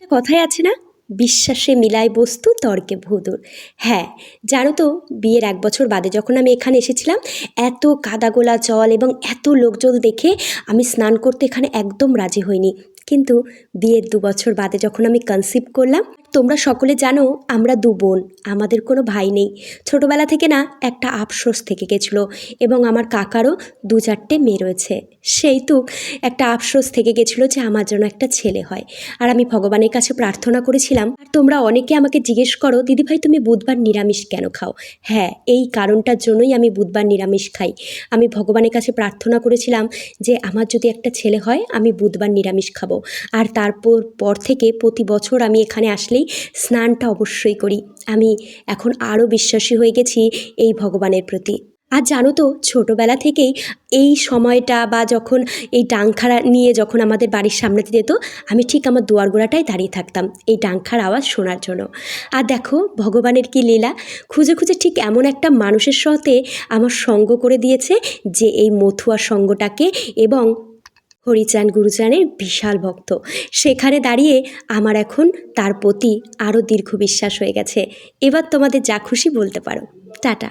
একটা কথাই আছে না, বিশ্বাসে মিলায় বস্তু তর্কে ভুতুড়। হ্যাঁ, জানো তো, বিয়ের 1 বছর বাদে যখন আমি এখানে এসেছিলাম, এত কাদাগোলা জল এবং এত লোকজন দেখে আমি স্নান করতে এখানে একদম রাজি হইনি। কিন্তু বিয়ের 2 বছর বাদে যখন আমি কনসিভ করলাম, তোমরা সকলে জানো আমরা 2 বোন, আমাদের কোনো ভাই নেই। ছোটোবেলা থেকে না একটা আফসোস থেকে গেছিলো, এবং আমার কাকারও 2-4টে মেয়ে রয়েছে। সেই তো একটা আফসোস থেকে গেছিলো যে আমার জন্য একটা ছেলে হয়। আর আমি ভগবানের কাছে প্রার্থনা করেছিলাম। আর তোমরা অনেকে আমাকে জিজ্ঞেস করো, দিদিভাই তুমি বুধবার নিরামিষ কেন খাও? হ্যাঁ, এই কারণটার জন্যই আমি বুধবার নিরামিষ খাই। আমি ভগবানের কাছে প্রার্থনা করেছিলাম যে আমার যদি একটা ছেলে হয় আমি বুধবার নিরামিষ খাবো। আর পর থেকে প্রতি বছর আমি এখানে আসলেই স্নানটা অবশ্যই করি। আমি এখন আরও বিশ্বাসী হয়ে গেছি এই ভগবানের প্রতি। আর জানো তো, ছোটোবেলা থেকেই এই সময়টা বা যখন এই ডাংখারা নিয়ে যখন আমাদের বাড়ির সামনে দিয়ে যেত, আমি ঠিক আমার দুয়ার গোড়াটায় দাঁড়িয়ে থাকতাম এই ডাংখার আওয়াজ শোনার জন্য। আর দেখো ভগবানের কি লীলা, খুঁজে খুঁজে ঠিক এমন একটা মানুষের সাথে আমার সঙ্গ করে দিয়েছে যে এই মথুয়া সঙ্গটাকে, এবং হরিচাঁদ গুরুচাঁদের বিশাল ভক্ত। সেখানে দাঁড়িয়ে আমার এখন তার প্রতি আরও দীর্ঘ বিশ্বাস হয়ে গেছে। এবার তোমাদের যা খুশি বলতে পারো। টাটা।